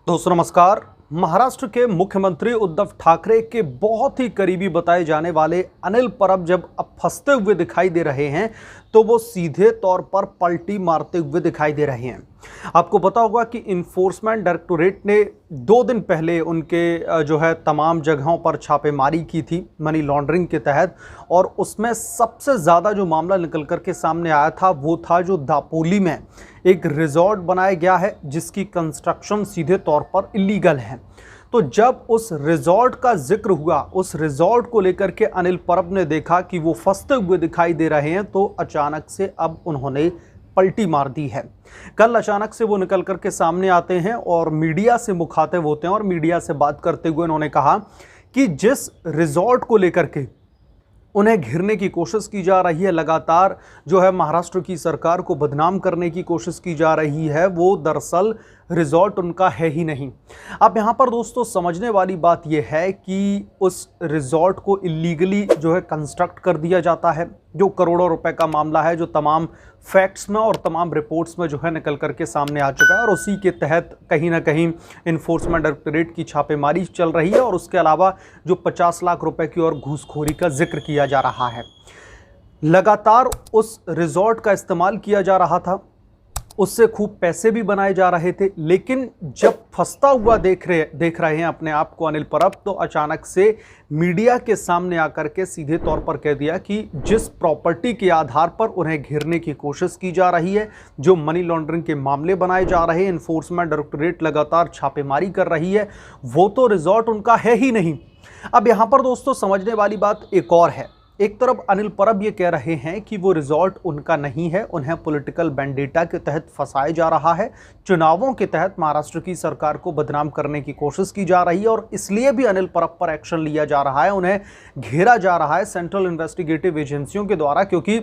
दोस्तों नमस्कार। महाराष्ट्र के मुख्यमंत्री उद्धव ठाकरे के बहुत ही करीबी बताए जाने वाले अनिल परब जब अब फंसते हुए दिखाई दे रहे हैं तो वो सीधे तौर पर पलटी मारते हुए दिखाई दे रहे हैं। आपको पता होगा कि इन्फोर्समेंट डायरेक्टोरेट ने 2 दिन पहले उनके तमाम जगहों पर छापेमारी की थी मनी लॉन्ड्रिंग के तहत, और उसमें सबसे ज़्यादा जो मामला निकल कर के सामने आया था वो था जो दापोली में एक रिजॉर्ट बनाया गया है जिसकी कंस्ट्रक्शन सीधे तौर पर इलीगल है। तो जब उस रिजॉर्ट का जिक्र हुआ, उस रिजॉर्ट को लेकर के अनिल परब ने देखा कि वो फंसते हुए दिखाई दे रहे हैं, तो अचानक से अब उन्होंने पलटी मार दी है। कल अचानक से वो निकल करके सामने आते हैं और मीडिया से मुखातिब होते हैं और मीडिया से बात करते हुए उन्होंने कहा कि जिस रिजॉर्ट को लेकर के उन्हें घिरने की कोशिश की जा रही है, लगातार महाराष्ट्र की सरकार को बदनाम करने की कोशिश की जा रही है, वो दरअसल रिजॉर्ट उनका है ही नहीं। अब यहाँ पर दोस्तों समझने वाली बात यह है कि उस रिजॉर्ट को इलीगली कंस्ट्रक्ट कर दिया जाता है, जो करोड़ों रुपए का मामला है, जो तमाम फैक्ट्स में और तमाम रिपोर्ट्स में निकल करके सामने आ चुका है, और उसी के तहत कहीं ना कहीं इन्फोर्समेंट डायरेक्टोरेट की छापेमारी चल रही है, और उसके अलावा जो 50 लाख रुपए की और घूसखोरी का जिक्र किया जा रहा है। लगातार उस रिजॉर्ट का इस्तेमाल किया जा रहा था, उससे खूब पैसे भी बनाए जा रहे थे, लेकिन जब फंसता हुआ देख रहे हैं अपने आप को अनिल परब, तो अचानक से मीडिया के सामने आकर के सीधे तौर पर कह दिया कि जिस प्रॉपर्टी के आधार पर उन्हें घेरने की कोशिश की जा रही है, जो मनी लॉन्ड्रिंग के मामले बनाए जा रहे हैं, इन्फोर्समेंट डायरेक्टोरेट लगातार छापेमारी कर रही है, वो तो रिजॉर्ट उनका है ही नहीं। अब यहां पर दोस्तों समझने वाली बात एक और है। एक तरफ अनिल परब ये कह रहे हैं कि वो रिजॉर्ट उनका नहीं है, उन्हें पॉलिटिकल वेंडेटा के तहत फंसाया जा रहा है, चुनावों के तहत महाराष्ट्र की सरकार को बदनाम करने की कोशिश की जा रही है, और इसलिए भी अनिल परब पर एक्शन लिया जा रहा है, उन्हें घेरा जा रहा है सेंट्रल इन्वेस्टिगेटिव एजेंसियों के द्वारा, क्योंकि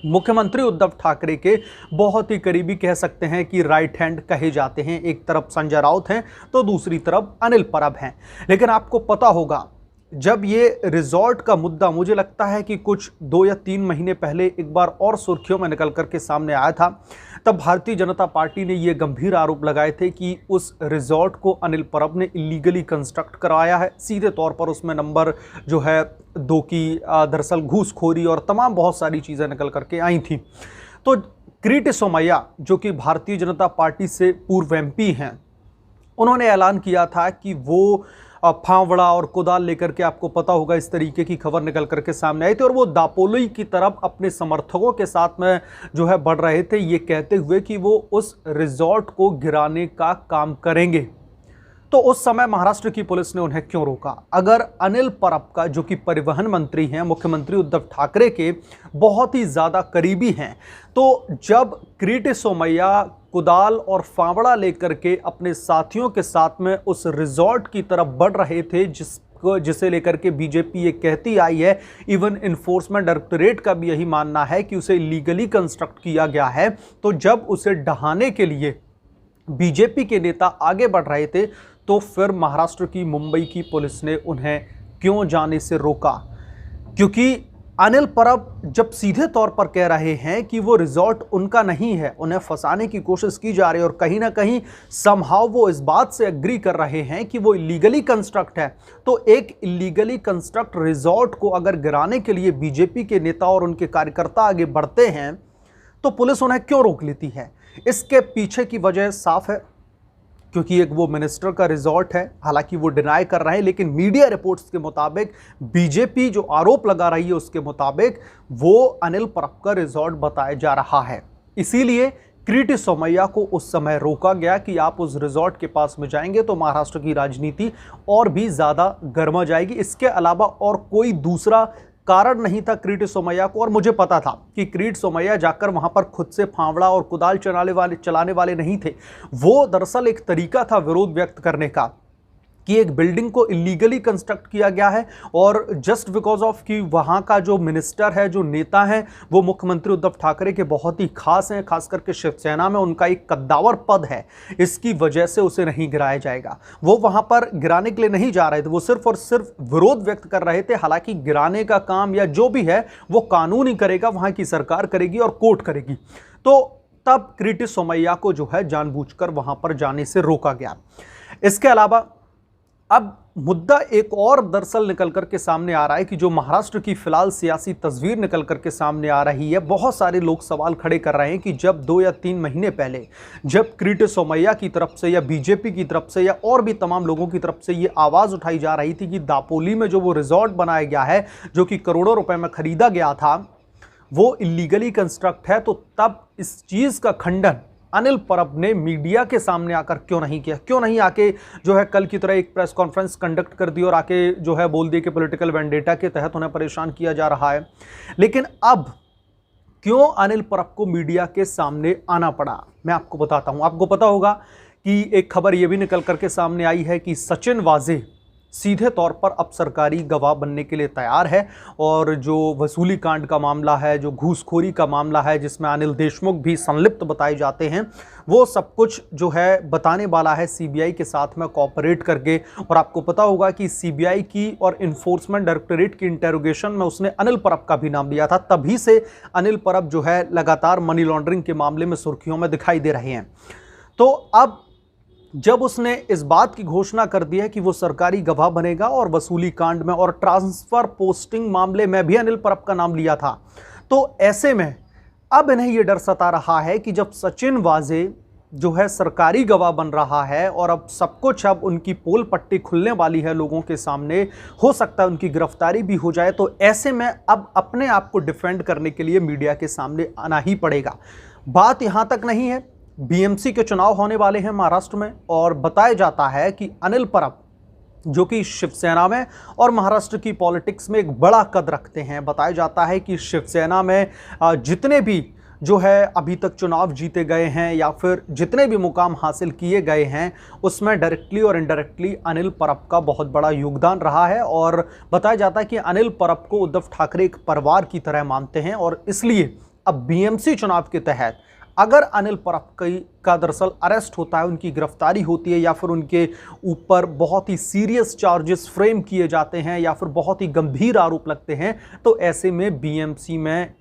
मुख्यमंत्री उद्धव ठाकरे के बहुत ही करीबी कह सकते हैं कि राइट हैंड कहे जाते हैं। एक तरफ संजय राउत हैं तो दूसरी तरफ अनिल परब हैं। लेकिन आपको पता होगा, जब ये रिजॉर्ट का मुद्दा मुझे लगता है कि कुछ 2 या 3 महीने पहले एक बार और सुर्खियों में निकल करके सामने आया था, तब भारतीय जनता पार्टी ने ये गंभीर आरोप लगाए थे कि उस रिजॉर्ट को अनिल परब ने इलीगली कंस्ट्रक्ट कराया है। सीधे तौर पर उसमें नंबर 2 की दरअसल घूसखोरी और तमाम बहुत सारी चीज़ें निकल करके आई थी। तो किरीट सोमैया, जो कि भारतीय जनता पार्टी से पूर्व MP हैं, उन्होंने ऐलान किया था कि वो फावड़ा और कुदाल लेकर के, आपको पता होगा इस तरीके की खबर निकल करके सामने आई थी, और वो दापोली की तरफ अपने समर्थकों के साथ में बढ़ रहे थे, ये कहते हुए कि वो उस रिजॉर्ट को गिराने का काम करेंगे। तो उस समय महाराष्ट्र की पुलिस ने उन्हें क्यों रोका? अगर अनिल परब का, जो कि परिवहन मंत्री हैं, मुख्यमंत्री उद्धव ठाकरे के बहुत ही ज़्यादा करीबी हैं, तो जब किरीट सोमैया कुदाल और फावड़ा लेकर के अपने साथियों के साथ में उस रिजॉर्ट की तरफ बढ़ रहे थे, जिसे लेकर के बीजेपी ये कहती आई है, इवन इन्फोर्समेंट डायरेक्टोरेट का भी यही मानना है कि उसे इलीगली कंस्ट्रक्ट किया गया है, तो जब उसे ढहाने के लिए बीजेपी के नेता आगे बढ़ रहे थे, तो फिर महाराष्ट्र की मुंबई की पुलिस ने उन्हें क्यों जाने से रोका? क्योंकि अनिल परब जब सीधे तौर पर कह रहे हैं कि वो रिजॉर्ट उनका नहीं है, उन्हें फंसाने की कोशिश की जा रही है, और कहीं ना कहीं समहाउ वो इस बात से एग्री कर रहे हैं कि वो इलीगली कंस्ट्रक्ट है, तो एक इलीगली कंस्ट्रक्ट रिजॉर्ट को अगर गिराने के लिए बीजेपी के नेता और उनके कार्यकर्ता आगे बढ़ते हैं, तो पुलिस उन्हें क्यों रोक लेती है? इसके पीछे की वजह साफ है, क्योंकि एक वो मिनिस्टर का रिजॉर्ट है। हालांकि वो डिनाई कर रहे हैं, लेकिन मीडिया रिपोर्ट्स के मुताबिक, बीजेपी जो आरोप लगा रही है उसके मुताबिक, वो अनिल परब का रिजॉर्ट बताया जा रहा है। इसीलिए किरीट सोमैया को उस समय रोका गया कि आप उस रिजॉर्ट के पास में जाएंगे तो महाराष्ट्र की राजनीति और भी ज़्यादा गर्मा जाएगी। इसके अलावा और कोई दूसरा कारण नहीं था किरीट सोमैया को, और मुझे पता था कि किरीट सोमैया जाकर वहां पर खुद से फावड़ा और कुदाल चलाने वाले नहीं थे। वो दरअसल एक तरीका था विरोध व्यक्त करने का कि एक बिल्डिंग को इलीगली कंस्ट्रक्ट किया गया है, और जस्ट बिकॉज ऑफ कि वहाँ का जो मिनिस्टर है, जो नेता है, वो मुख्यमंत्री उद्धव ठाकरे के बहुत ही खास हैं, खास करके शिवसेना में उनका एक कद्दावर पद है, इसकी वजह से उसे नहीं गिराया जाएगा। वो वहाँ पर गिराने के लिए नहीं जा रहे थे, वो सिर्फ और सिर्फ विरोध व्यक्त कर रहे थे। हालांकि गिराने का काम या जो भी है वो कानून ही करेगा, वहाँ की सरकार करेगी और कोर्ट करेगी। तो तब किरीट सोमैया को जानबूझकर वहाँ पर जाने से रोका गया। इसके अलावा अब मुद्दा एक और दरअसल निकल कर के सामने आ रहा है कि जो महाराष्ट्र की फिलहाल सियासी तस्वीर निकल कर के सामने आ रही है, बहुत सारे लोग सवाल खड़े कर रहे हैं कि जब 2 या 3 महीने पहले जब किरीट सोमैया की तरफ से या बीजेपी की तरफ से या और भी तमाम लोगों की तरफ से ये आवाज़ उठाई जा रही थी कि दापोली में जो वो रिजॉर्ट बनाया गया है जो कि करोड़ों रुपए में खरीदा गया था वो इलीगली कंस्ट्रक्ट है, तो तब इस चीज़ का खंडन अनिल परब ने मीडिया के सामने आकर क्यों नहीं किया, क्यों नहीं आके जो है कल की तरह एक प्रेस कॉन्फ्रेंस कंडक्ट कर दी और आके जो है बोल दिया कि पॉलिटिकल वेंडेटा के तहत उन्हें परेशान किया जा रहा है। लेकिन अब क्यों अनिल परब को मीडिया के सामने आना पड़ा, मैं आपको बताता हूं। आपको पता होगा कि एक खबर यह भी निकल करके सामने आई है कि सचिन वाजे सीधे तौर पर अब सरकारी गवाह बनने के लिए तैयार है और जो वसूली कांड का मामला है, जो घूसखोरी का मामला है जिसमें अनिल देशमुख भी संलिप्त बताए जाते हैं, वो सब कुछ जो है बताने वाला है सीबीआई के साथ में कोऑपरेट करके। और आपको पता होगा कि सीबीआई की और इन्फोर्समेंट डायरेक्टोरेट की इंटेरोगेशन में उसने अनिल परब का भी नाम लिया था, तभी से अनिल परब जो है लगातार मनी लॉन्ड्रिंग के मामले में सुर्खियों में दिखाई दे रहे हैं। तो अब जब उसने इस बात की घोषणा कर दी है कि वो सरकारी गवाह बनेगा और वसूली कांड में और ट्रांसफर पोस्टिंग मामले में भी अनिल परब का नाम लिया था, तो ऐसे में अब इन्हें यह डर सता रहा है कि जब सचिन वाजे जो है सरकारी गवाह बन रहा है और अब सब कुछ अब उनकी पोल पट्टी खुलने वाली है लोगों के सामने, हो सकता है उनकी गिरफ्तारी भी हो जाए, तो ऐसे में अब अपने आप को डिफेंड करने के लिए मीडिया के सामने आना ही पड़ेगा। बात यहां तक नहीं है, बीएमसी के चुनाव होने वाले हैं महाराष्ट्र में और बताया जाता है कि अनिल परब जो कि शिवसेना में और महाराष्ट्र की पॉलिटिक्स में एक बड़ा कद रखते हैं। बताया जाता है कि शिवसेना में जितने भी जो है अभी तक चुनाव जीते गए हैं या फिर जितने भी मुकाम हासिल किए गए हैं उसमें डायरेक्टली और इनडायरेक्टली अनिल परब का बहुत बड़ा योगदान रहा है। और बताया जाता है कि अनिल परब को उद्धव ठाकरे एक परिवार की तरह मानते हैं और इसलिए अब बीएमसी चुनाव के तहत अगर अनिल परब का दरअसल अरेस्ट होता है, उनकी गिरफ्तारी होती है या फिर उनके ऊपर बहुत ही सीरियस चार्जेस फ्रेम किए जाते हैं या फिर बहुत ही गंभीर आरोप लगते हैं, तो ऐसे में बीएमसी में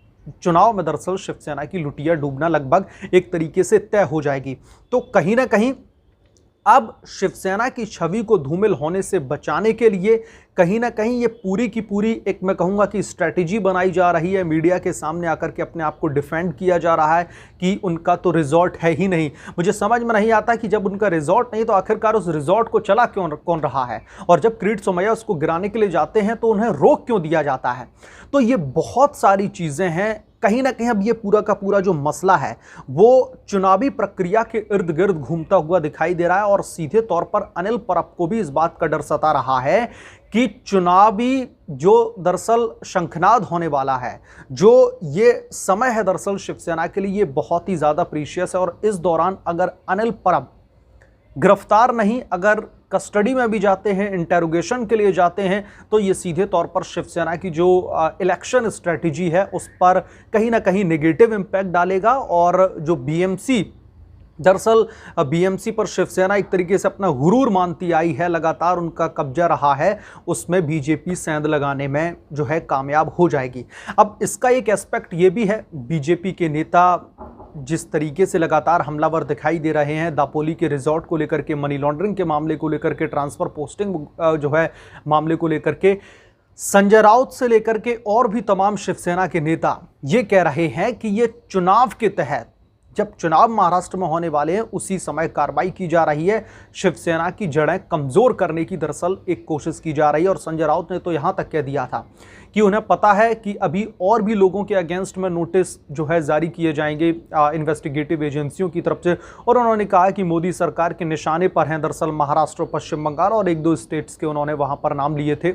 चुनाव में दरअसल शिवसेना की लुटिया डूबना लगभग एक तरीके से तय हो जाएगी। तो कहीं ना कहीं अब शिवसेना की छवि को धूमिल होने से बचाने के लिए कहीं ना कहीं ये पूरी की पूरी एक मैं कहूँगा कि स्ट्रैटेजी बनाई जा रही है। मीडिया के सामने आकर के अपने आप को डिफेंड किया जा रहा है कि उनका तो रिजॉर्ट है ही नहीं। मुझे समझ में नहीं आता कि जब उनका रिजॉर्ट नहीं तो आखिरकार उस रिजॉर्ट को चला कौन रहा है, और जब किरीट सोमैया उसको गिराने के लिए जाते हैं तो उन्हें रोक क्यों दिया जाता है। तो ये बहुत सारी चीज़ें हैं। कहीं ना कहीं अब ये पूरा का पूरा जो मसला है वो चुनावी प्रक्रिया के इर्द गिर्द घूमता हुआ दिखाई दे रहा है और सीधे तौर पर अनिल परब को भी इस बात का डर सता रहा है कि चुनावी जो दरअसल शंखनाद होने वाला है, जो ये समय है दरअसल शिवसेना के लिए ये बहुत ही ज़्यादा प्रीशियस है। और इस दौरान अगर अनिल परब गिरफ्तार नहीं, अगर कस्टडी में भी जाते हैं, इंटेरोगेशन के लिए जाते हैं, तो ये सीधे तौर पर शिवसेना की जो इलेक्शन स्ट्रेटजी है उस पर कहीं ना कहीं नेगेटिव इम्पैक्ट डालेगा। और जो बीएमसी दरअसल बीएमसी पर शिवसेना एक तरीके से अपना गुरूर मानती आई है, लगातार उनका कब्जा रहा है, उसमें बीजेपी सेंध लगाने में जो है कामयाब हो जाएगी। अब इसका एक एस्पेक्ट ये भी है, बीजेपी के नेता जिस तरीके से लगातार हमलावर दिखाई दे रहे हैं दापोली के रिजॉर्ट को लेकर के, मनी लॉन्ड्रिंग के मामले को लेकर के, ट्रांसफ़र पोस्टिंग जो है मामले को लेकर के, संजय राउत से लेकर के और भी तमाम शिवसेना के नेता ये कह रहे हैं कि ये चुनाव के तहत जब चुनाव महाराष्ट्र में होने वाले हैं उसी समय कार्रवाई की जा रही है, शिवसेना की जड़ें कमज़ोर करने की दरअसल एक कोशिश की जा रही है। और संजय राउत ने तो यहाँ तक कह दिया था कि उन्हें पता है कि अभी और भी लोगों के अगेंस्ट में नोटिस जो है जारी किए जाएंगे इन्वेस्टिगेटिव एजेंसियों की तरफ से। और उन्होंने कहा कि मोदी सरकार के निशाने पर हैं दरअसल महाराष्ट्र, पश्चिम बंगाल और 1-2 स्टेट्स के उन्होंने वहाँ पर नाम लिए थे।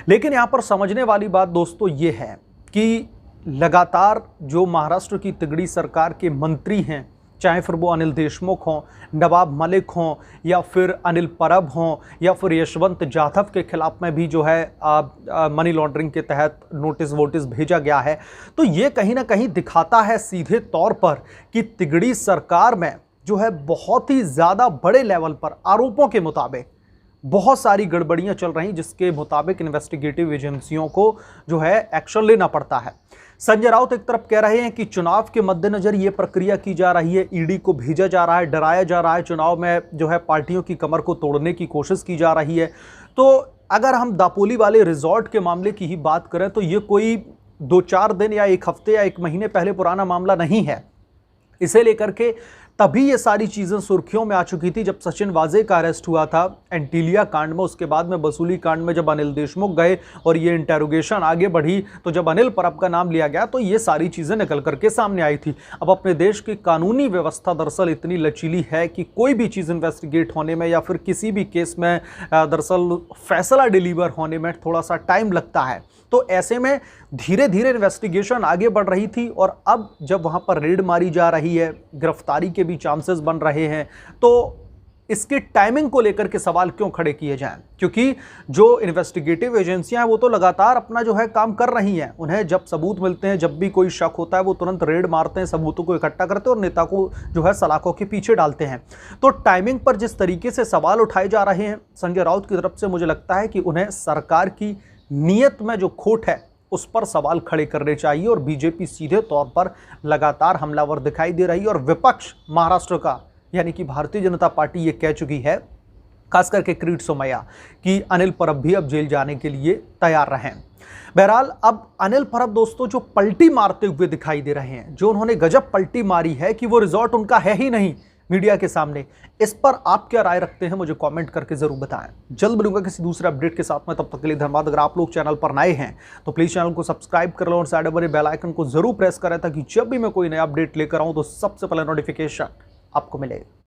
लेकिन यहाँ पर समझने वाली बात दोस्तों ये है कि लगातार जो महाराष्ट्र की तिगड़ी सरकार के मंत्री हैं, चाहे फिर वो अनिल देशमुख हों, नवाब मलिक हों या फिर अनिल परब हों या फिर यशवंत जाधव के खिलाफ में भी जो है मनी लॉन्ड्रिंग के तहत नोटिस भेजा गया है। तो ये कहीं ना कहीं दिखाता है सीधे तौर पर कि तिगड़ी सरकार में जो है बहुत ही ज़्यादा बड़े लेवल पर आरोपों के मुताबिक बहुत सारी गड़बड़ियां चल रही जिसके मुताबिक इन्वेस्टिगेटिव एजेंसियों को जो है एक्शन लेना पड़ता है। संजय राउत एक तरफ कह रहे हैं कि चुनाव के मद्देनजर ये प्रक्रिया की जा रही है, ईडी को भेजा जा रहा है, डराया जा रहा है, चुनाव में जो है पार्टियों की कमर को तोड़ने की कोशिश की जा रही है। तो अगर हम दापोली वाले रिजॉर्ट के मामले की ही बात करें तो ये कोई 2-4 दिन या 1 हफ्ते या 1 महीने पहले पुराना मामला नहीं है। इसे लेकर के तभी ये सारी चीजें सुर्खियों में आ चुकी थी जब सचिन वाजे का अरेस्ट हुआ था एंटीलिया कांड में, उसके बाद में वसूली कांड में जब अनिल देशमुख गए और ये इंटेरोगेशन आगे बढ़ी, तो जब अनिल परब का नाम लिया गया तो ये सारी चीजें निकल करके सामने आई थी। अब अपने देश की कानूनी व्यवस्था दरअसल इतनी लचीली है कि कोई भी चीज इन्वेस्टिगेट होने में या फिर किसी भी केस में दरअसल फैसला डिलीवर होने में थोड़ा सा टाइम लगता है। तो ऐसे में धीरे धीरे इन्वेस्टिगेशन आगे बढ़ रही थी और अब जब वहां पर रेड मारी जा रही है, गिरफ्तारी के भी चांसेस बन रहे हैं, तो इसकी टाइमिंग को लेकर के सवाल क्यों खड़े किए जाएं? क्योंकि जो इन्वेस्टिगेटिव एजेंसियां हैं वो तो लगातार अपना जो है काम कर रही हैं। उन्हें जब सबूत मिलते हैं, जब भी कोई शक होता है, वो तुरंत रेड मारते हैं, सबूतों को इकट्ठा करते हैं और नेता को जो है सलाखों के पीछे डालते हैं। तो टाइमिंग पर जिस तरीके से सवाल उठाए जा रहे हैं संजय राउत की तरफ से, मुझे लगता है कि उन्हें सरकार की नीयत में जो खोट है उस पर सवाल खड़े करने चाहिए। और बीजेपी सीधे तौर पर लगातार हमलावर दिखाई दे रही है और विपक्ष महाराष्ट्र का यानी कि भारतीय जनता पार्टी ये कह चुकी है, खास करके किरीट सोमैया, कि अनिल परब भी अब जेल जाने के लिए तैयार रहें। बहरहाल अब अनिल परब दोस्तों जो पलटी मारते हुए दिखाई दे रहे हैं, जो उन्होंने गजब पलटी मारी है कि वो रिजॉर्ट उनका है ही नहीं मीडिया के सामने, इस पर आप क्या राय रखते हैं मुझे कमेंट करके जरूर बताएं। जल्द मिलूंगा किसी दूसरे अपडेट के साथ में, तब तक के लिए धन्यवाद। अगर आप लोग चैनल पर नए हैं तो प्लीज चैनल को सब्सक्राइब कर लो और साइड बने बेल आइकन को जरूर प्रेस करें ताकि जब भी मैं कोई नया अपडेट लेकर आऊं तो सबसे पहले नोटिफिकेशन आपको मिले।